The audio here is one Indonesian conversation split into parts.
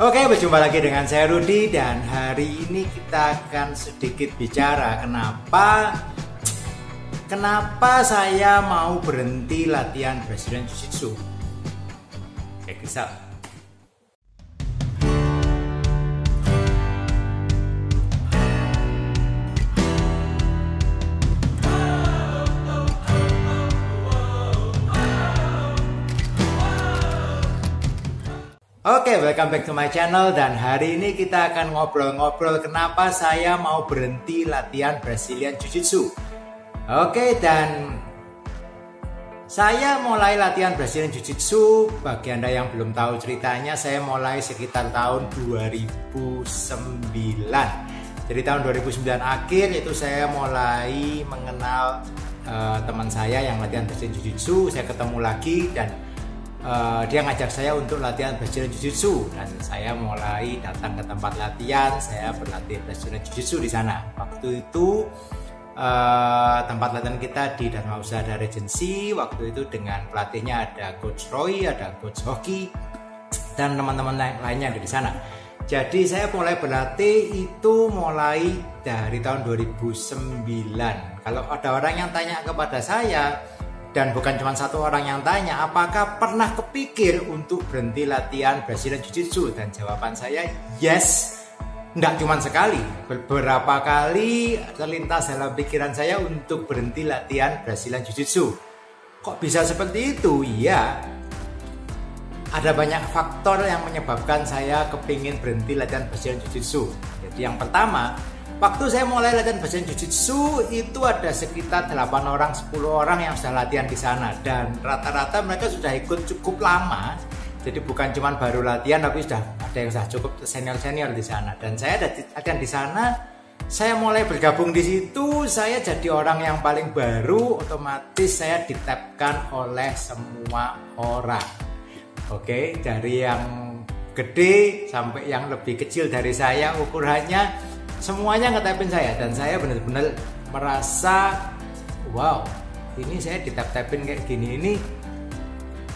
Oke, berjumpa lagi dengan saya Rudi dan hari ini kita akan sedikit bicara kenapa saya mau berhenti latihan Brazilian Jiu-Jitsu. Oke, kisah. Oke, welcome back to my channel dan hari ini kita akan ngobrol-ngobrol kenapa saya mau berhenti latihan Brazilian Jiu-Jitsu. Oke, dan saya mulai latihan Brazilian Jiu-Jitsu, bagi Anda yang belum tahu ceritanya, saya mulai sekitar tahun 2009. Jadi tahun 2009 akhir itu saya mulai mengenal teman saya yang latihan Brazilian Jiu-Jitsu. Saya ketemu lagi dan dia ngajak saya untuk latihan Brazilian Jiu-Jitsu dan saya mulai datang ke tempat latihan. Saya berlatih Brazilian Jiu-Jitsu di sana. Waktu itu tempat latihan kita di Dharma Husada Regency. Waktu itu dengan pelatihnya ada Coach Roy, ada Coach Hoki dan teman-teman lainnya ada di sana. Jadi saya mulai berlatih itu mulai dari tahun 2009. Kalau ada orang yang tanya kepada saya, dan bukan cuma satu orang yang tanya, apakah pernah kepikir untuk berhenti latihan Brazilian Jiu-Jitsu? Dan jawaban saya yes, enggak cuma sekali, beberapa kali terlintas dalam pikiran saya untuk berhenti latihan Brazilian Jiu-Jitsu. Kok bisa seperti itu? Iya, ada banyak faktor yang menyebabkan saya kepingin berhenti latihan Brazilian Jiu-Jitsu. Jadi yang pertama, waktu saya mulai latihan Brazilian Jiu-Jitsu itu ada sekitar 8 orang, 10 orang yang sudah latihan di sana dan rata-rata mereka sudah ikut cukup lama. Jadi bukan cuma baru latihan tapi sudah ada yang sudah cukup senior-senior di sana. Dan saya latihan di sana, saya mulai bergabung di situ, saya jadi orang yang paling baru, otomatis saya ditapkan oleh semua orang. Oke, dari yang gede sampai yang lebih kecil dari saya ukurannya, semuanya ngetapin saya dan saya benar-benar merasa wow, ini saya ditap-tapin kayak gini, ini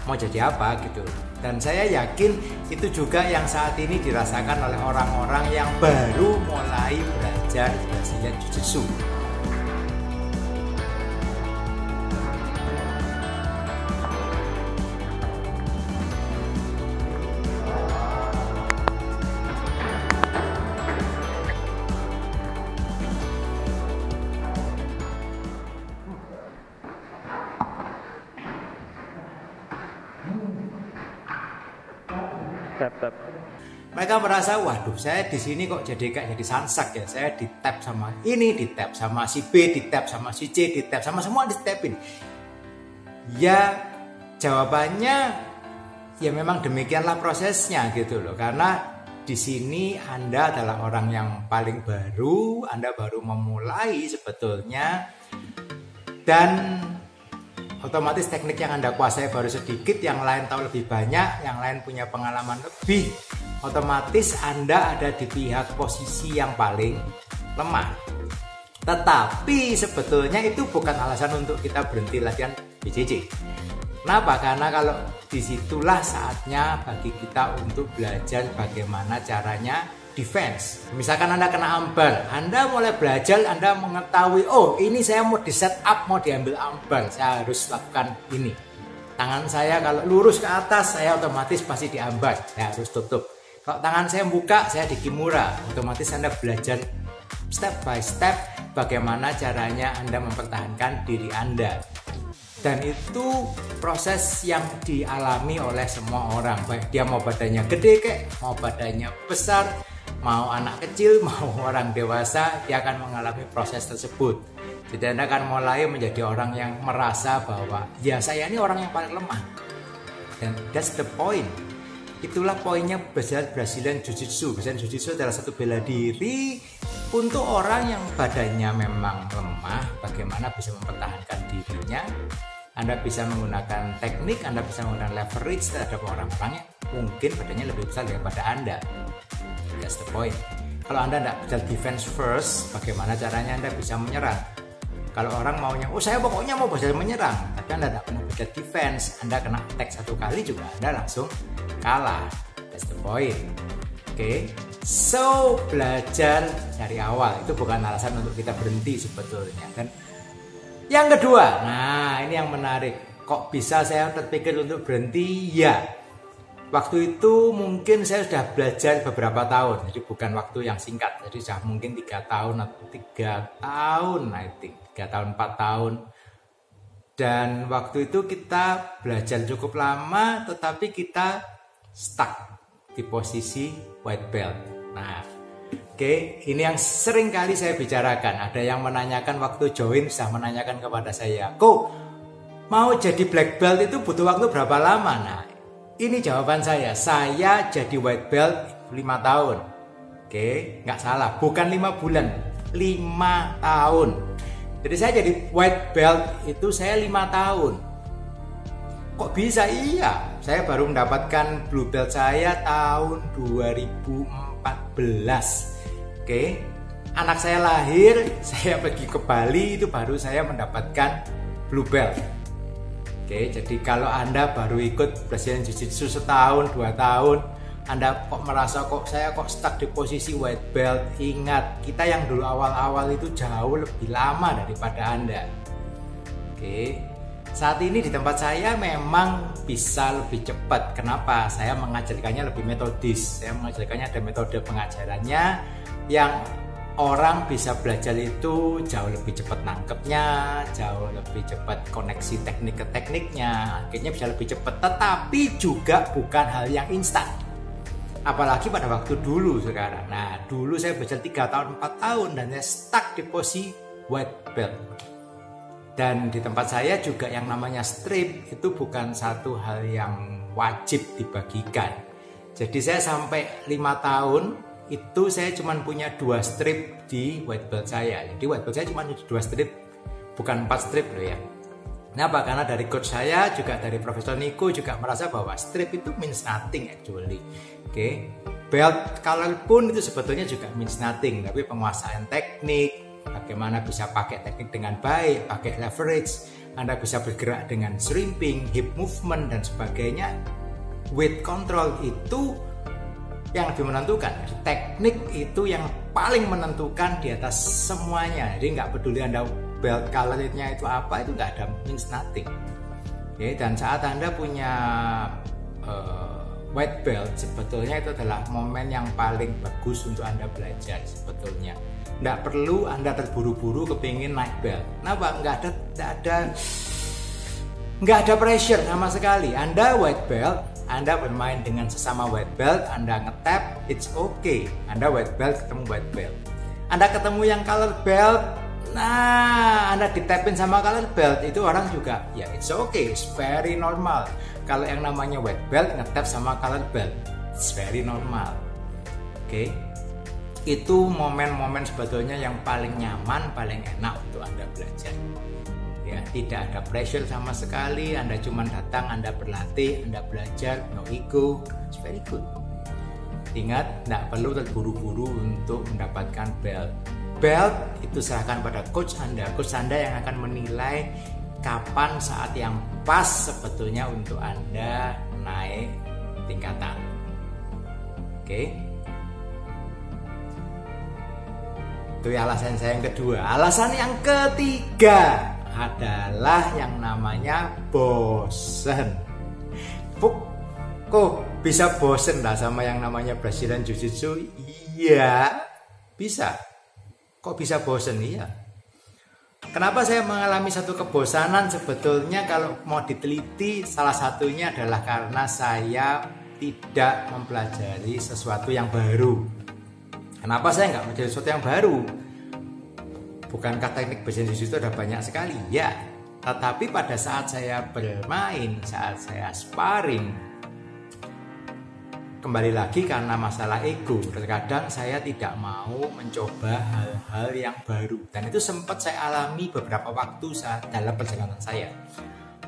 mau jadi apa gitu. Dan saya yakin itu juga yang saat ini dirasakan oleh orang-orang yang baru mulai belajar Brazilian Jiu-Jitsu. Mereka merasa, waduh, saya di sini kok jadi kayak jadi sansak ya. Saya ditap sama ini, ditap sama si B, ditap sama si C, ditap sama semua ditapin. Ya, jawabannya ya memang demikianlah prosesnya gitu loh. Karena di sini Anda adalah orang yang paling baru, Anda baru memulai sebetulnya, dan otomatis teknik yang Anda kuasai baru sedikit, yang lain tahu lebih banyak, yang lain punya pengalaman lebih. Otomatis Anda ada di pihak posisi yang paling lemah. Tetapi sebetulnya itu bukan alasan untuk kita berhenti latihan BJJ. Kenapa? Karena kalau disitulah saatnya bagi kita untuk belajar bagaimana caranya defense. Misalkan Anda kena ambal, Anda mulai belajar, Anda mengetahui, oh ini saya mau di set up, mau diambil ambal, saya harus lakukan ini. Tangan saya kalau lurus ke atas, saya otomatis pasti diambal, saya harus tutup. Kalau tangan saya buka, saya di kimura, otomatis Anda belajar step by step bagaimana caranya Anda mempertahankan diri Anda. Dan itu proses yang dialami oleh semua orang, baik dia mau badannya gede kek, mau badannya besar, mau anak kecil, mau orang dewasa, dia akan mengalami proses tersebut. Jadi Anda akan mulai menjadi orang yang merasa bahwa ya saya ini orang yang paling lemah. Dan that's the point. Itulah poinnya Brazilian Jiu-Jitsu. Brazilian Jiu-Jitsu adalah satu bela diri untuk orang yang badannya memang lemah, bagaimana bisa mempertahankan dirinya. Anda bisa menggunakan teknik, Anda bisa menggunakan leverage terhadap orang-orang yang mungkin badannya lebih besar daripada Anda. That's the point. Kalau Anda tidak bisa defense first, bagaimana caranya Anda bisa menyerang? Kalau orang maunya, oh saya pokoknya mau belajar menyerang, tapi Anda tidak pernah belajar defense, Anda kena attack satu kali juga Anda langsung kalah. That's the point. Oke, so belajar dari awal itu bukan alasan untuk kita berhenti sebetulnya. Dan yang kedua, nah ini yang menarik. Kok bisa saya terpikir untuk berhenti? Ya, waktu itu mungkin saya sudah belajar beberapa tahun, jadi bukan waktu yang singkat. Jadi sudah mungkin 3 tahun atau 3 tahun, I think 3 tahun 4 tahun. Dan waktu itu kita belajar cukup lama, tetapi kita stuck di posisi white belt. Nah, oke, ini yang sering kali saya bicarakan. Ada yang menanyakan waktu join, sudah menanyakan kepada saya, kok mau jadi black belt itu butuh waktu berapa lama? Nah, ini jawaban saya. Saya jadi white belt 5 tahun. Oke, nggak salah. Bukan 5 bulan, 5 tahun. Jadi saya jadi white belt itu saya 5 tahun. Kok bisa? Iya, saya baru mendapatkan blue belt saya tahun 2014. Oke, anak saya lahir, saya pergi ke Bali, itu baru saya mendapatkan blue belt. Oke, jadi kalau Anda baru ikut Brazilian Jiu-Jitsu setahun, 2 tahun, Anda kok merasa saya kok stuck di posisi white belt, ingat, kita yang dulu awal-awal itu jauh lebih lama daripada Anda. Oke, saat ini di tempat saya memang bisa lebih cepat. Kenapa? Saya mengajarkannya lebih metodis. Saya mengajarkannya ada metode pengajarannya yang orang bisa belajar itu jauh lebih cepat nangkepnya, jauh lebih cepat koneksi teknik ke tekniknya, akhirnya bisa lebih cepat. Tetapi juga bukan hal yang instan. Apalagi pada waktu dulu sekarang. Nah, dulu saya belajar 3 tahun, 4 tahun dan saya stuck di posisi white belt. Dan di tempat saya juga yang namanya strip itu bukan satu hal yang wajib dibagikan. Jadi saya sampai 5 tahun itu saya cuma punya 2 strip di white belt saya. Jadi white belt saya cuma 2 strip, bukan 4 strip loh ya. Kenapa? Karena dari coach saya juga dari Profesor Niko juga merasa bahwa strip itu means nothing actually. Oke, belt color pun itu sebetulnya juga means nothing, tapi penguasaan teknik, bagaimana bisa pakai teknik dengan baik, pakai leverage, Anda bisa bergerak dengan shrimping, hip movement dan sebagainya. Weight control itu yang lebih menentukan. Teknik itu yang paling menentukan di atas semuanya. Jadi nggak peduli Anda belt colornya itu apa, itu nggak ada means nothing. Oke, dan saat Anda punya white belt, sebetulnya itu adalah momen yang paling bagus untuk Anda belajar sebetulnya. Nggak perlu Anda terburu-buru kepingin naik belt. Kenapa? Nggak ada pressure sama sekali. Anda white belt, Anda bermain dengan sesama white belt, Anda ngetap, it's okay. Anda white belt ketemu white belt. Anda ketemu yang color belt, nah Anda ditapin sama color belt, itu orang juga, ya it's okay, it's very normal. Kalau yang namanya white belt ngetap sama color belt, it's very normal. Oke. Itu momen-momen sebetulnya yang paling nyaman, paling enak untuk Anda belajar. Ya, tidak ada pressure sama sekali. Anda cuma datang, Anda berlatih, Anda belajar, no ego. It's very good. Ingat, tidak perlu terburu-buru untuk mendapatkan belt. Belt itu serahkan pada coach Anda. Coach Anda yang akan menilai kapan saat yang pas sebetulnya untuk Anda naik tingkatan. Oke. Itu alasan saya yang kedua. Alasan yang ketiga adalah yang namanya bosen. Kok bisa bosen lah sama yang namanya Brazilian Jiu-Jitsu? Iya, bisa. Kok bisa bosen? Iya. Kenapa saya mengalami satu kebosanan? Sebetulnya kalau mau diteliti, salah satunya adalah karena saya tidak mempelajari sesuatu yang baru. Kenapa saya nggak menjadi sesuatu yang baru? Bukankah teknik Brazilian Jiu-Jitsu ada banyak sekali? Ya, tetapi pada saat saya bermain, saat saya sparring, kembali lagi karena masalah ego, terkadang saya tidak mau mencoba hal-hal yang baru. Dan itu sempat saya alami beberapa waktu saat dalam perjalanan saya,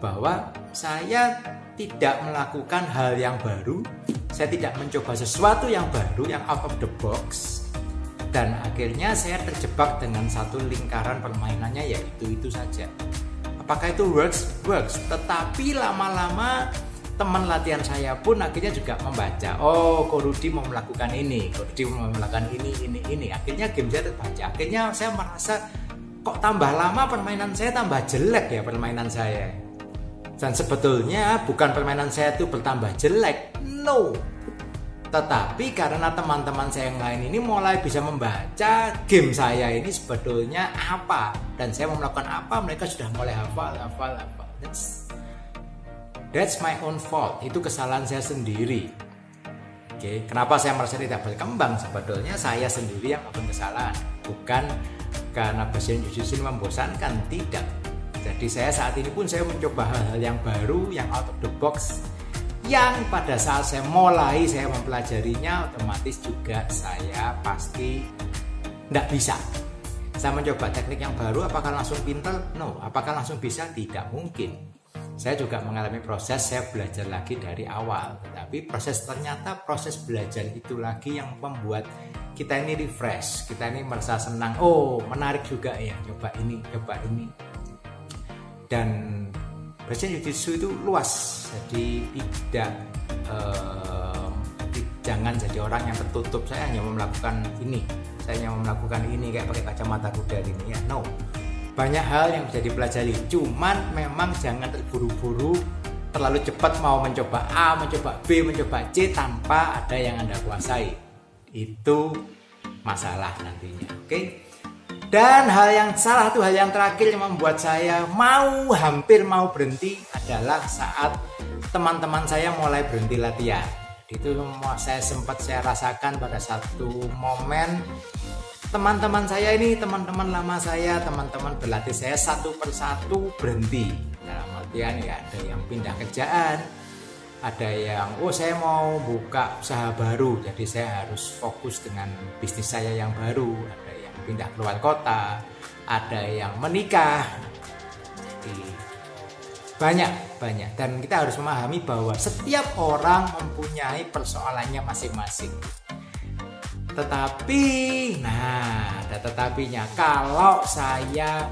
bahwa saya tidak melakukan hal yang baru, saya tidak mencoba sesuatu yang baru, yang out of the box. Dan akhirnya saya terjebak dengan satu lingkaran permainannya, yaitu itu saja. Apakah itu works? Works. Tetapi lama-lama teman latihan saya pun akhirnya juga membaca, oh Ko Rudi mau melakukan ini, Ko Rudi mau melakukan ini. Akhirnya game saya terbaca. Akhirnya saya merasa kok tambah lama permainan saya tambah jelek ya permainan saya. Dan sebetulnya bukan permainan saya itu bertambah jelek, no. Tetapi karena teman-teman saya yang lain ini mulai bisa membaca game saya ini sebetulnya apa dan saya mau melakukan apa, mereka sudah mulai hafal. That's my own fault. Itu kesalahan saya sendiri. Oke, kenapa saya merasa tidak berkembang? Sebetulnya saya sendiri yang melakukan kesalahan, bukan karena Brazilian Jiu-Jitsu membosankan, tidak. Jadi saya saat ini pun saya mencoba hal-hal yang baru, yang out of the box, yang pada saat saya mempelajarinya, otomatis juga saya pasti tidak bisa. Saya mencoba teknik yang baru, apakah langsung pintar? No. Apakah langsung bisa? Tidak mungkin. Saya juga mengalami proses, saya belajar lagi dari awal. Tetapi ternyata proses belajar itu lagi yang membuat kita ini refresh, kita ini merasa senang. Oh, menarik juga ya, coba ini. Dan Brazilian Jiu-Jitsu itu luas, jadi jangan jadi orang yang tertutup. Saya hanya mau melakukan ini, kayak pakai kacamata kuda ini ya. No, banyak hal yang bisa dipelajari, cuman memang jangan terburu-buru terlalu cepat mau mencoba A, mencoba B, mencoba C tanpa ada yang Anda kuasai. Itu masalah nantinya. Oke. Dan hal yang terakhir yang membuat saya hampir mau berhenti adalah saat teman-teman saya mulai berhenti latihan. Itu sempat saya rasakan pada satu momen. Teman-teman saya ini, teman-teman lama saya, teman-teman berlatih saya satu persatu berhenti. Dalam artian ya ada yang pindah kerjaan, ada yang saya mau buka usaha baru, jadi saya harus fokus dengan bisnis saya yang baru. Ada yang pindah keluar kota, ada yang menikah. Jadi banyak. Dan kita harus memahami bahwa setiap orang mempunyai persoalannya masing-masing. Tetapi, ada tetapinya. Kalau saya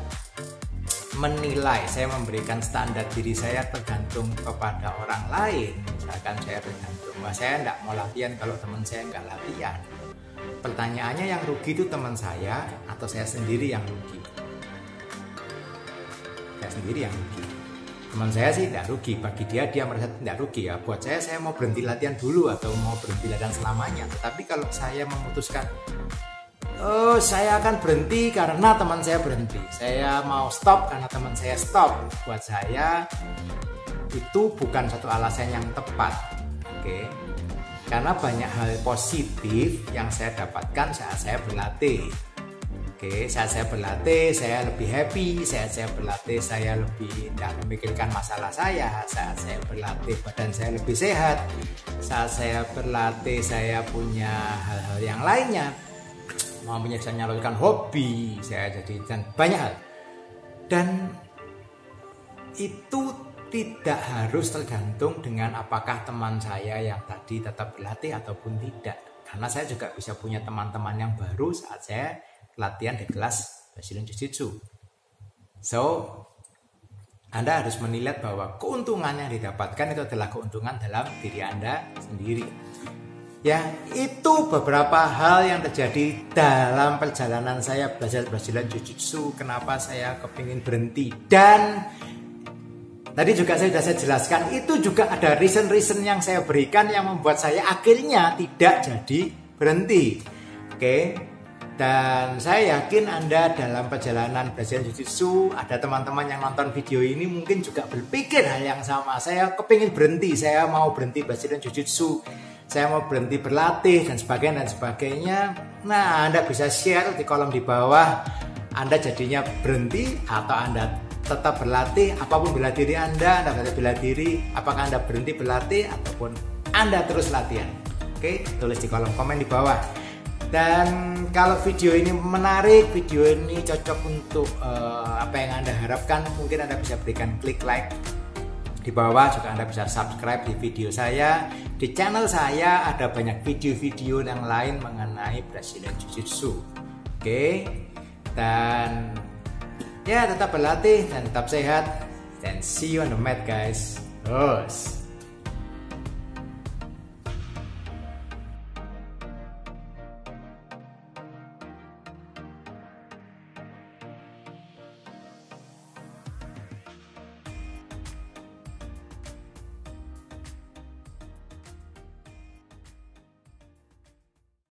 menilai, saya memberikan standar diri saya tergantung kepada orang lain. Misalkan saya tergantung, saya tidak mau latihan kalau teman saya nggak latihan. Pertanyaannya yang rugi itu teman saya atau saya sendiri yang rugi? Saya sendiri yang rugi. Teman saya sih tidak rugi, bagi dia merasa tidak rugi ya. Buat saya mau berhenti latihan dulu atau mau berhenti latihan selamanya. Tetapi kalau saya memutuskan, saya akan berhenti karena teman saya berhenti, saya mau stop karena teman saya stop, buat saya itu bukan satu alasan yang tepat. Oke. Karena banyak hal positif yang saya dapatkan saat saya berlatih. Oke, saat saya berlatih saya lebih happy, saat saya berlatih saya lebih tidak memikirkan masalah saya, saat saya berlatih badan saya lebih sehat, saat saya berlatih saya punya hal-hal yang lainnya, mau menyalurkan hobi saya jadi, dan banyak hal. Dan itu tidak harus tergantung dengan apakah teman saya yang tadi tetap berlatih ataupun tidak, karena saya juga bisa punya teman-teman yang baru saat saya latihan di kelas Brazilian Jiu-Jitsu. So, Anda harus menilai bahwa keuntungan yang didapatkan itu adalah keuntungan dalam diri Anda sendiri. Ya, itu beberapa hal yang terjadi dalam perjalanan saya belajar Brazilian Jiu-Jitsu. Kenapa saya kepingin berhenti. Dan tadi juga saya jelaskan, itu juga ada reason yang saya berikan yang membuat saya akhirnya tidak jadi berhenti. Oke. Dan saya yakin Anda dalam perjalanan Brazilian Jiu-Jitsu, ada teman-teman yang nonton video ini mungkin juga berpikir hal yang sama. Saya kepingin berhenti, saya mau berhenti Brazilian Jiu-Jitsu, saya mau berhenti berlatih dan sebagainya. Nah, Anda bisa share di kolom di bawah, Anda jadinya berhenti atau Anda tetap berlatih. Apapun bela diri Anda bela diri. Apakah Anda berhenti berlatih ataupun Anda terus latihan? Oke, tulis di kolom komen di bawah. Dan kalau video ini menarik, video ini cocok untuk apa yang Anda harapkan, mungkin Anda bisa berikan klik like di bawah. Juga Anda bisa subscribe di video saya. Di channel saya ada banyak video-video yang lain mengenai Brazilian Jiu-Jitsu. Oke. Dan ya, tetap berlatih dan tetap sehat. Dan see you on the mat guys. Terus.